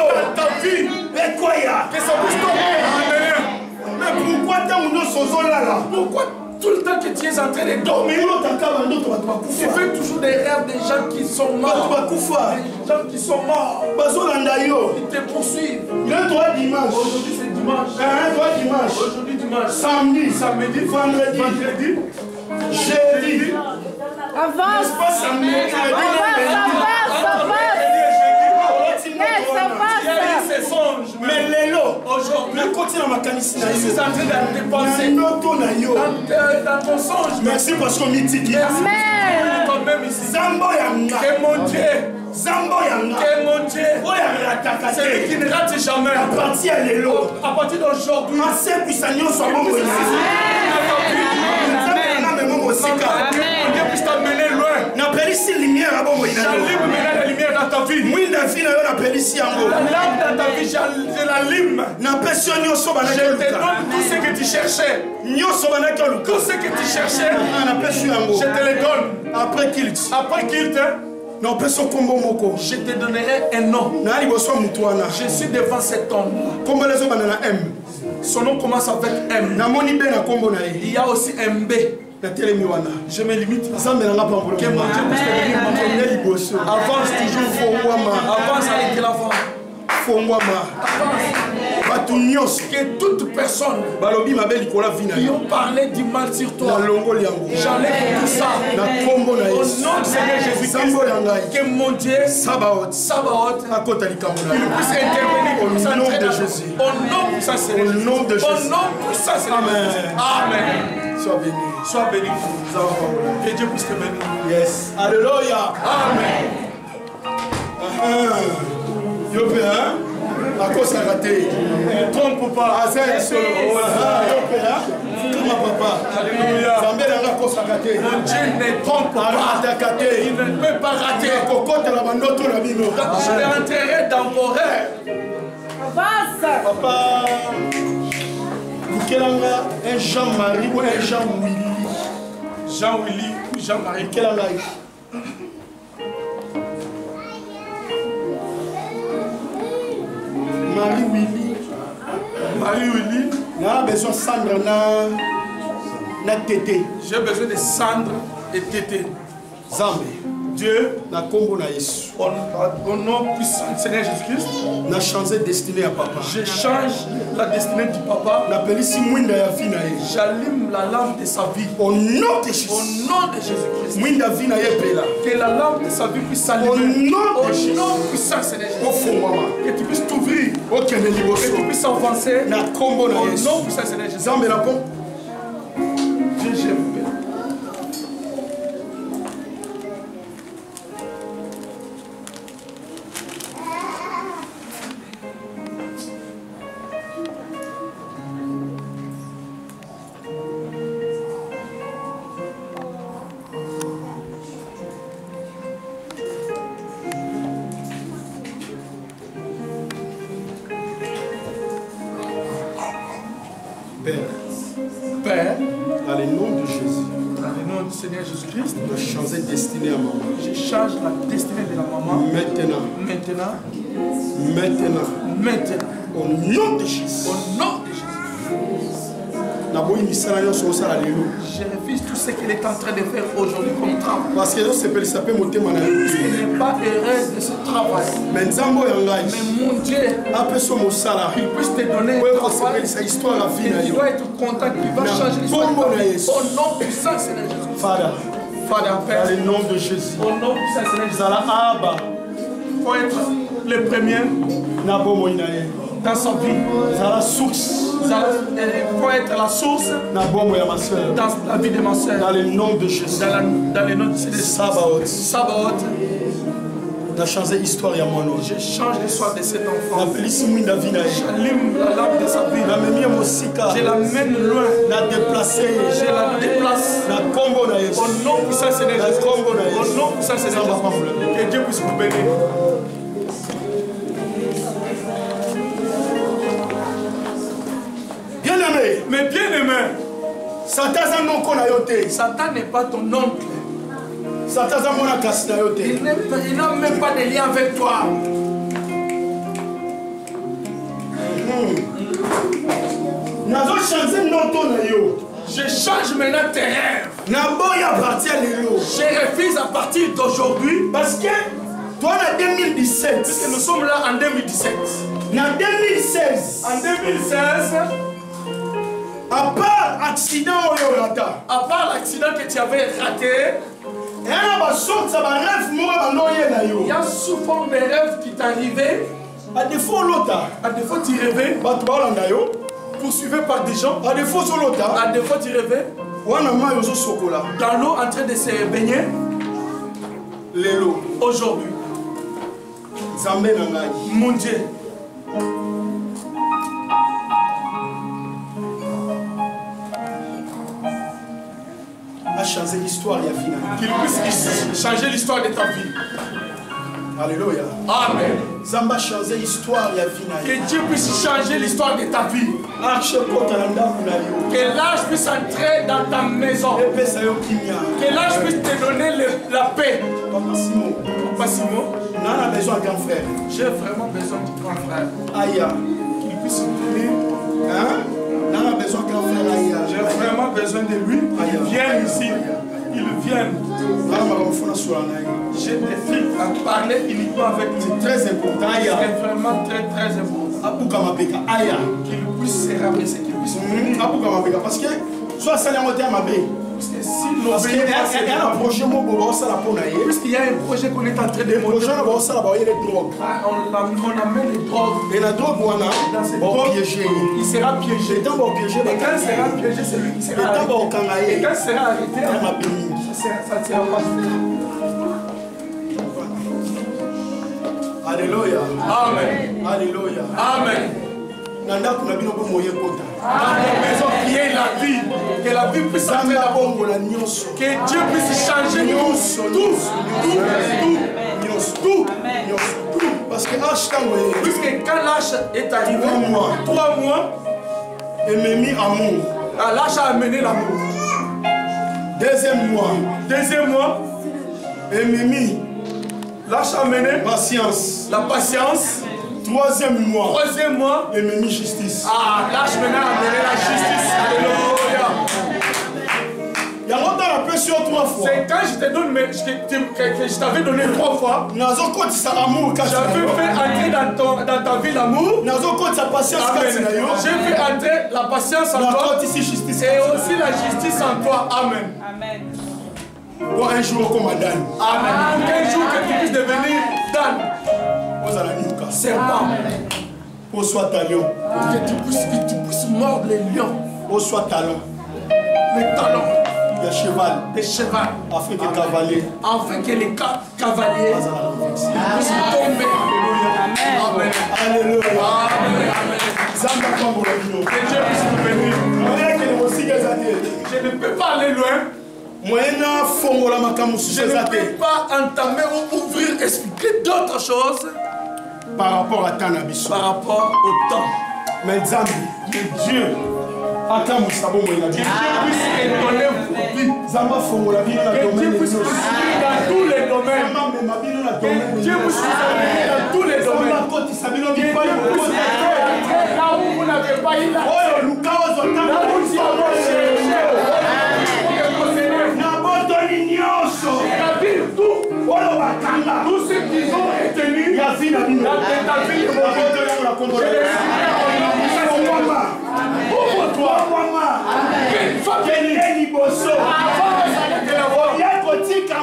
dans ta vie, que ça puisse tomber. Mais pourquoi pourquoi tout le temps que tu es en train de dormir, tu fais toujours des rêves des gens qui sont morts. Des gens qui sont morts. Ils te poursuivent. Aujourd'hui c'est dimanche. Aujourd'hui dimanche. Samedi, vendredi, jeudi. Avance. Mais aujourd'hui, je suis en train de dépenser dans ton songe. Merci parce qu'on m'y dit. Amen. Toi-même ici. Zambo Yanga. Que mon Dieu. Zambo Yanga. Que mon Dieu. C'est lui qui ne rate jamais. À partir d'aujourd'hui. Assez puissant soit bon. Dieu puisse t'amener loin. J'allume maintenant la lumière dans ta vie. La lampe dans ta vie, je l'allume. Je te donne tout ce que tu cherchais. Tout ce que tu cherchais, je te le donne. Après qu'il je te donnerai un nom. Je suis devant cet homme. Son nom commence avec M. Il y a aussi MB. Je me limite. Que mon Dieu puisse te bénir. Avance toujours. Avance avec l'avant. Que toute personne qui ont parlé du mal sur toi, j'enlève tout ça. Au nom de Seigneur Jésus-Christ, que mon Dieu, Sabaoth, il puisse intervenir au nom de Jésus. Au nom de ça, Seigneur. Au nom de Jésus. Au nom de ça, Seigneur. Amen. Sois béni. Sois béni. Que Dieu puisse te bénir. Yes. Alléluia. Amen. Yo père, à cause de raté. Trompe pas. Papa. Alléluia. Mon Dieu ne trompe pas. Il ne peut pas rater. Je l'ai enterré dans vos rêves. Papa. Un Jean-Marie ou un Jean-Willy. Jean-Willy ou Jean-Marie. Marie-Willy. Marie-Willy. J'ai besoin de Sandra na tété. J'ai besoin de Sandra et tété. Zambé. Dieu na kombo na Yesu. Au nom puissant du Seigneur Jésus-Christ. Na changé destinée à papa. Je change la destinée du papa. J'allume la lampe de sa vie. Au nom de Jésus. Au nom de Jésus-Christ. Que la lampe de sa vie puisse s'allumer. Au nom puissant du Seigneur Jésus-Christ. Que tu puisses t'ouvrir. Que tu puisses avancer. Au nom puissant du Seigneur Jésus-Christ. Père, dans le nom de Jésus, dans le nom du Seigneur Jésus-Christ, de changer de destinée à maman. Je change la destinée de la maman. Maintenant. Au nom de Jésus. Au nom de Jésus. Je refuse tout ce qu'elle est en train de faire aujourd'hui comme travail. Parce qu'elle n'est pas heureuse de ce travail. Mais mon Dieu, il puisse te donner un travail. Et tu dois être content qu'il va changer l'histoire. Au nom puissant, Seigneur Jésus. Father, Père. Dans le nom de Jésus. Au nom puissant, Seigneur Jésus. Il faut être le premier dans sa vie. La source. Il faut être la source dans la vie de ma soeur. Dans le nom de Jésus. Dans le nom de Jésus. Sabaoth. Je change l'histoire de cet enfant. J'allume la lampe de sa vie. Je l'amène loin. Je la déplace. Au nom puissant Seigneur Jésus. Au nom puissant Seigneur Jésus. Que Dieu puisse vous bénir. Mais bien aimé, Satan n'est pas ton oncle. Il n'a même pas de lien avec toi. Je change maintenant tes rêves. Je refuse à partir d'aujourd'hui. Parce que toi en 2017. Parce que nous sommes là en 2017. En 2016. En 2016. À part l'accident que tu avais raté, il y a souvent des rêves qui t'arrivaient. À défaut, tu rêvais. Poursuivi par des gens. À défaut, tu rêvais. Dans l'eau en train de se baigner. Aujourd'hui. Mon Dieu. Changer l'histoire de ta vie. Qu'il puisse changer l'histoire de ta vie. Alléluia. Amen. Zamba changer l'histoire de ta vie. Que Dieu puisse changer l'histoire de ta vie. Que l'âge puisse entrer dans ta maison. Que l'âge puisse te donner la paix. Papa Simon. J'ai vraiment besoin du grand frère. Aïe. Qu'il puisse venir. J'ai vraiment besoin de lui. Viens ici. viennent. J'ai des filles à parler uniquement avec lui. C'est très important. C'est vraiment très très important. Qu'il puisse se rabaisser, qu'il puisse venir. Parce que soit ça n'a pas été parce que si parce qu'il y a un projet puisqu'il y a un projet qu'on est en train de monter, on amène les drogues. Et la drogue, dans cette drogue, il sera piégé. Et quand il sera piégé, c'est lui qui sera arrêté. Et quand il sera arrêté, ça ne sera pas fait. Alléluia. Amen. Alléluia. Amen. Dans la maison qui est la vie, que la vie puisse entrer la bombe, que Dieu puisse changer tout. Parce que puisque quand l'âge est arrivé, 3 mois, amour. L'âge a amené l'amour. Deuxième mois, l'âge a amené la patience. Troisième mois, justice. L'âge maintenant a amené la justice. Alléluia. C'est quand je te donne, que je t'avais donné 3 fois. J'avais fait entrer dans ta vie l'amour. J'ai fait entrer la patience en toi. Et aussi la justice en toi. Amen. Amen. Pour un jour comme Dan. Amen. Pour qu'un jour que tu puisses devenir Dan. Serpent. Pour soit talon. Que tu puisses mordre les lions. Pour soit talon. Les talons. Des cheval. Afin que les cavaliers puissent tomber. Amen. Alléluia. Amen. Que Dieu puisse nous bénir. Je ne peux pas aller loin. Je ne peux pas entamer ou ouvrir, expliquer d'autres choses par rapport à par rapport au temps. Mais Dieu Que Dieu puisse étonner vos vies. Que Dieu puisse vous bénir dans tous les domaines. Que Dieu puisse vous bénir dans tous les domaines. Que Dieu puisse là où vous n'avez pas eu la là où vous avez cherché. Tous ceux qui ont retenu la vie de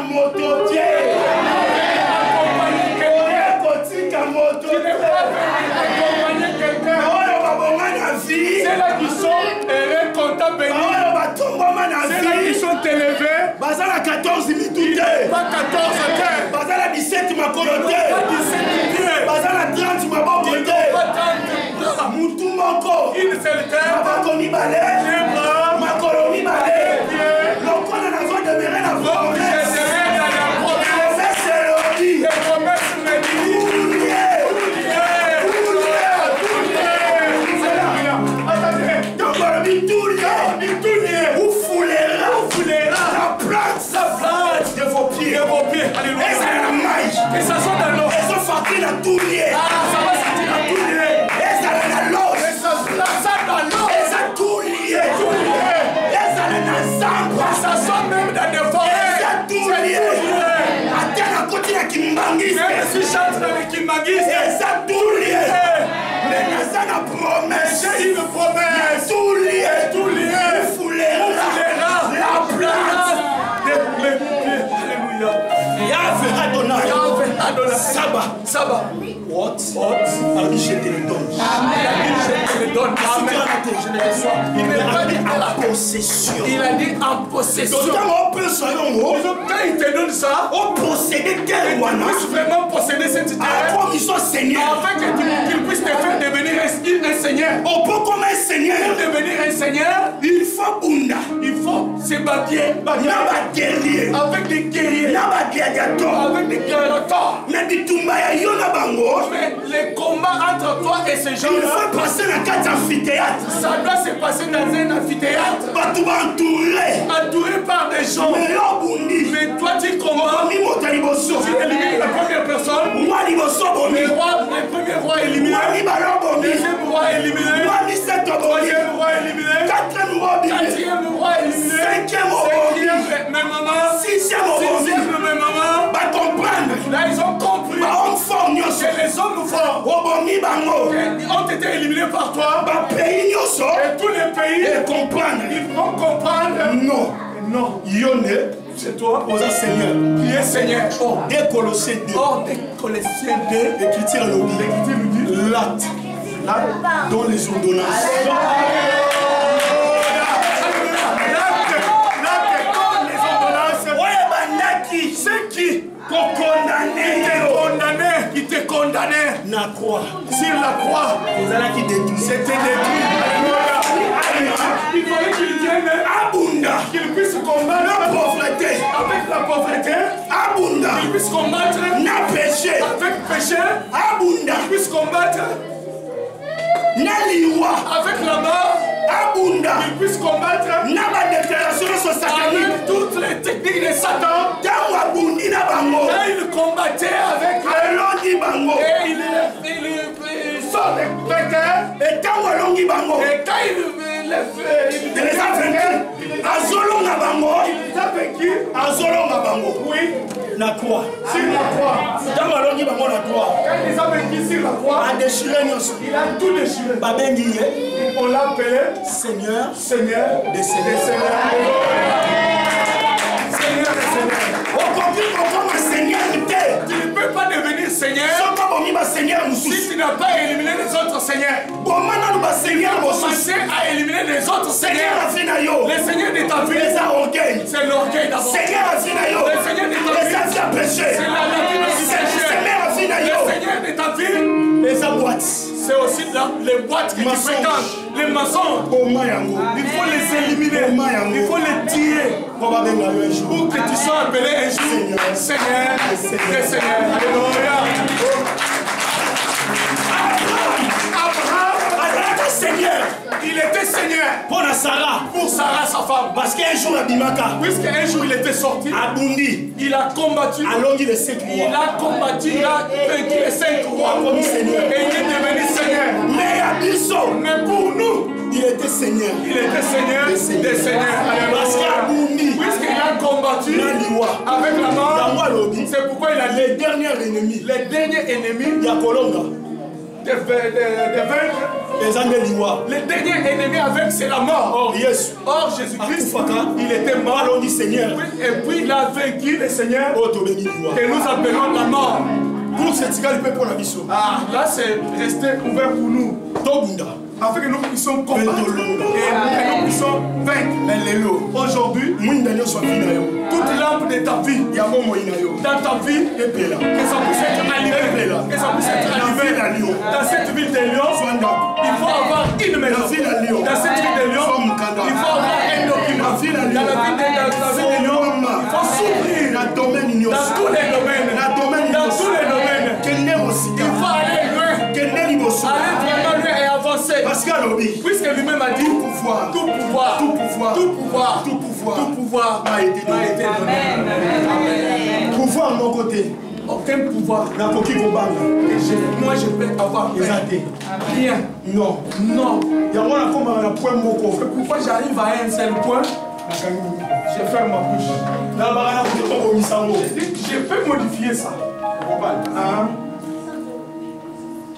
ouvre-toi. C'est là qui sont comptables bénis. C'est là qui sont élevés. Bazala 14 minutes. Pas 14 heures. Bazala 17 makolote. Pas 17 pieds. Bazala 30 mabokote. Pas 30. Mutu moko. Une seule terre. Mabako mibale. Makolo mibale. Lokona na zone de méré na promesse. Les promesses me disent. De vos pieds. Alléluia. Et ça la maille. Et ça sort dans l'eau. Et ça fait la tournier. Ça va sortir la tournée. Et ça la l'eau. Et ça dans l'eau. Et ça tournier. Et ça la zambe. Ça sort même dans des forêts. Et ça tournier. Attends à côté de Kimbangis. Même si je chante dans les Kimbangis. Et ça tournier. Mais ça la promesse. J'ai une promesse. Tournier. La place. Alléluia. Yahvé Adonai. Saba. What? Alors je te le donne. Amen. Je te le donne. Amen. Je le reçois. Il n'est pas dit à la possession. Il a dit en possession. Donc quand il te donne ça, on possède terre. Tu puisses vraiment posséder cette terre. Afin qu'il puisse te faire devenir un seigneur. On peut comme un seigneur. Pour devenir un seigneur, il faut bunda. Il faut se battre. Avec des guerriers. Avec des gladiateurs. Mais les combats entre toi et ces gens-là, il faut passer dans 4 amphithéâtres. Ça doit se passer dans un amphithéâtre. Entouré par des gens. Mais toi tu combats. Tu élimines la première personne. Le premier roi éliminé. Deuxième roi éliminé. Troisième roi éliminé. Quatrième roi éliminé. Mais maman, été éliminés par toi. Et tous les pays, ils vont comprendre. Non. Non. Yone. C'est toi. Seigneur. Qui est Seigneur. Dès Colossiens 2. Colossiens 2. L'écriture nous dit. L'acte. Dans les ordonnances. C'est qui qui te condamnait na croix. Sur la croix. C'était détruit. Il fallait qu'il vienne Abunda, qu'il puisse combattre la pauvreté avec la pauvreté. Abunda, qu'il puisse combattre na péché avec péché. Abunda, qu'il puisse combattre na liwa avec la mort. Abunda, qu'il puisse combattre na ma déclaration avec toutes les techniques de Satan. Et il combattait avec et il sort des péteurs. Et quand il les a vaincus. Oui. La croix. Sur la croix. Quand il les a vaincus sur la croix, il a tout déchiré. On l'a appelé Seigneur. Seigneur des Seigneurs. Seigneur des Seigneurs. Tu ne peux pas devenir Seigneur si tu n'as pas éliminé les autres seigneurs. Commencer à éliminer les autres seigneurs. Les seigneurs de ta vie, c'est l'orgueil d'abord. Les seigneurs de ta vie, c'est la nature du péché. Les seigneurs de ta vie, c'est aussi les boîtes que tu fréquentes, les mensonges. Il faut les éliminer, il faut les tuer pour que tu sois appelé un jour Seigneur des Seigneurs. Alléluia. Abraham, Seigneur. Il était Seigneur pour Sarah, sa femme. Parce qu'un jour, puisqu'un jour il était sorti, il a combattu. Il a vaincu les 5 rois. Et il est devenu Seigneur. Mais pour nous, il était Seigneur. Il était Seigneur des Seigneurs. Parce puisqu'il a combattu avec la mort, c'est pourquoi il a dit les derniers ennemis de vaincre. Les derniers ennemis avec, c'est la mort. Or, Jésus-Christ, il était mort. Et puis il a vaincu les seigneurs que nous appelons la mort. Là, c'est resté ouvert pour nous. Afin que nous puissions combattre et que nous puissions vaincre. Aujourd'hui, toute lampe de ta vie, dans ta vie, que ça puisse être allumé. Que ça puisse être allumé. Dans cette ville de Lyon, il faut avoir une maison. Dans cette ville de Lyon, il faut avoir un document. Dans la ville de Lyon, il faut s'ouvrir dans tous les domaines. Dans tous les domaines. Il faut aller loin. Aller vraiment loin et avancer. Puisque lui-même a dit tout pouvoir m'a été donné. Pouvoir de mon côté. Aucun pouvoir. Moi je peux avoir rien. Non. Pourquoi j'arrive à un seul point, je ferme ma bouche. Je peux modifier ça.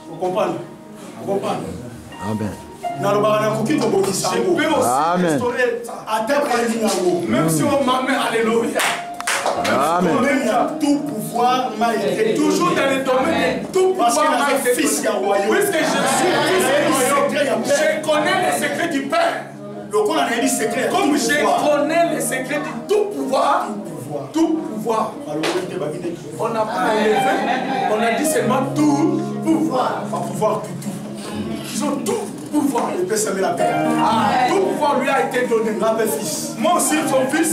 Vous comprenez? Je Amen. peux aussi restaurer ça. Même si on m'a mis alléluia. Amen. Tout pouvoir m'a été toujours dans le domaine de tout pouvoir m'a été fils donné. Puisque je suis fils du royaume, je connais les secrets du Père. Comme je connais les secrets de tout pouvoir. On n'a pas élevé, on a dit seulement tout pouvoir. Pas pouvoir du tout. Ils ont tout pouvoir. Il peut semer la paix. Tout pouvoir lui a été donné. Fils. Moi aussi, son fils,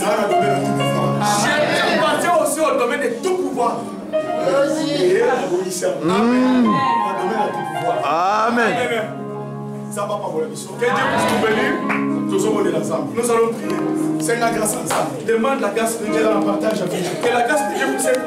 j'appartiens aussi au domaine de tout pouvoir. Amen. Ça va pas pour la mission. Que Dieu puisse nous bénir. Nous sommes ensemble. Nous allons prier. C'est la grâce ensemble. Demande la grâce de Dieu dans le partage. Que la grâce de Dieu puisse être.